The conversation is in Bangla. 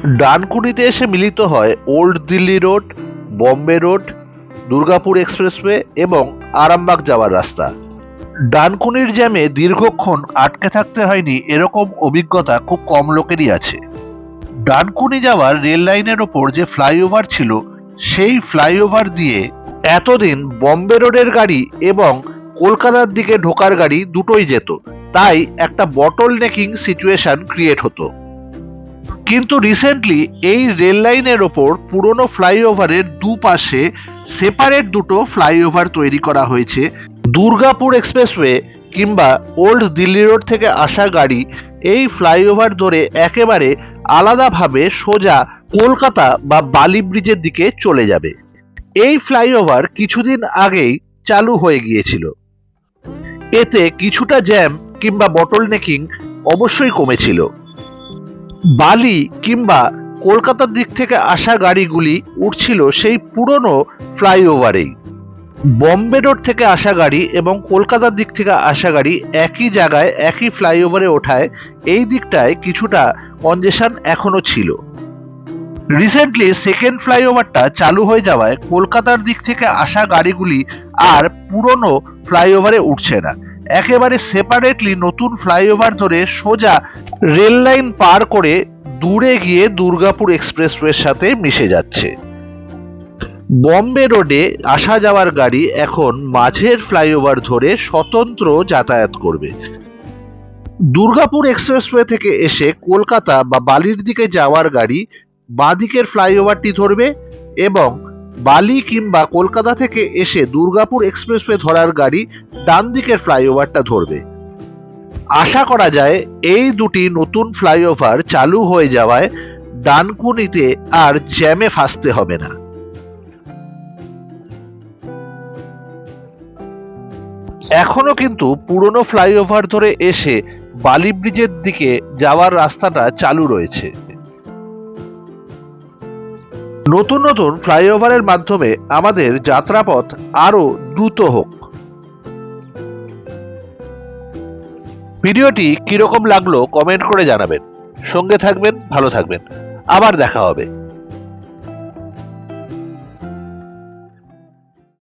ডানকুনিতে এসে মিলিত হয় old Delhi road, Bombay road, Durgapur expressway এবং আরামবাগ যাওয়ার রাস্তা। ডানকুনির জ্যামে দীর্ঘক্ষণ আটকে থাকতে হয়নি এরকম অভিজ্ঞতা খুব কম লোকেরই আছে। ডানকুনি যাওয়ার রেল লাইনের ওপর যে ফ্লাইওভার ছিল, সেই ফ্লাইওভার দিয়ে এতদিন বম্বে রোডের গাড়ি এবং কলকাতার দিকে ঢোকার গাড়ি দুটোই যেত, তাই একটা বটল নেকিং সিচুয়েশন ক্রিয়েট হতো। কিন্তু রিসেন্টলি এই রেল লাইনের ওপর পুরনো ফ্লাইওভারের দুপাশে সেপারেট দুটো ফ্লাইওভার তৈরি করা হয়েছে। দুর্গাপুর এক্সপ্রেসওয়ে কিংবা ওল্ড দিল্লি রোড থেকে আসা গাড়ি এই ফ্লাইওভার ধরে একেবারে আলাদাভাবে সোজা কলকাতা বা বালি ব্রিজের দিকে চলে যাবে। এই ফ্লাইওভার কিছুদিন আগেই চালু হয়ে গিয়েছিল। এতে কিছুটা জ্যাম কিংবা বটল নেকিং অবশ্যই কমেছিল। বালি কিংবা কলকাতার দিক থেকে আসা গাড়িগুলি উঠছিল সেই পুরনো ফ্লাইওভারেই। বম্বে রোড থেকে আসা গাড়ি এবং কলকাতার দিক থেকে আসা গাড়ি একই জায়গায় একই ফ্লাইওভারে ওঠায় এই দিকটায় কিছুটা কনজেশন এখনো ছিল। রিসেন্টলি সেকেন্ড ফ্লাইওভারটা চালু হয়ে যাওয়ায় কলকাতার দিক থেকে আসা গাড়িগুলি আর পুরনো ফ্লাইওভারে উঠছে না, একেবারে সেপারেটলি নতুন ফ্লাইওভার ধরে সোজা রেল লাইন পার করে দূরে গিয়ে দুর্গাপুর এক্সপ্রেসওয়ের সাথে মিশে যাচ্ছে। বম্বে রোডে আসা যাওয়ার গাড়ি এখন মাঝের ফ্লাইওভার ধরে স্বতন্ত্র যাতায়াত করবে। দুর্গাপুর এক্সপ্রেসওয়ে থেকে এসে কলকাতা বা বালির দিকে যাওয়ার গাড়ি বাঁদিকের ফ্লাইওভারটি ধরবে এবং বালি কিংবা কলকাতা থেকে এসে দুর্গাপুর এক্সপ্রেসওয়ে ধরার গাড়ি ডান দিকের ফ্লাইওভারটা ধরবে। আশা করা যায় এই দুটি নতুন ফ্লাইওভার চালু হয়ে যাওয়ায় ডানকুনিতে আর জ্যামে ফাঁসতে হবে না। এখনো কিন্তু পুরনো ফ্লাইওভার ধরে এসে বালি ব্রিজের দিকে যাওয়ার রাস্তাটা চালু রয়েছে। নতুন নতুন ফ্লাইওভারের মাধ্যমে আমাদের যাত্রাপথ আরো দ্রুত হোক। ভিডিওটি কিরকম লাগলো কমেন্ট করে জানাবেন। সঙ্গে থাকবেন, ভালো থাকবেন। আবার দেখা হবে।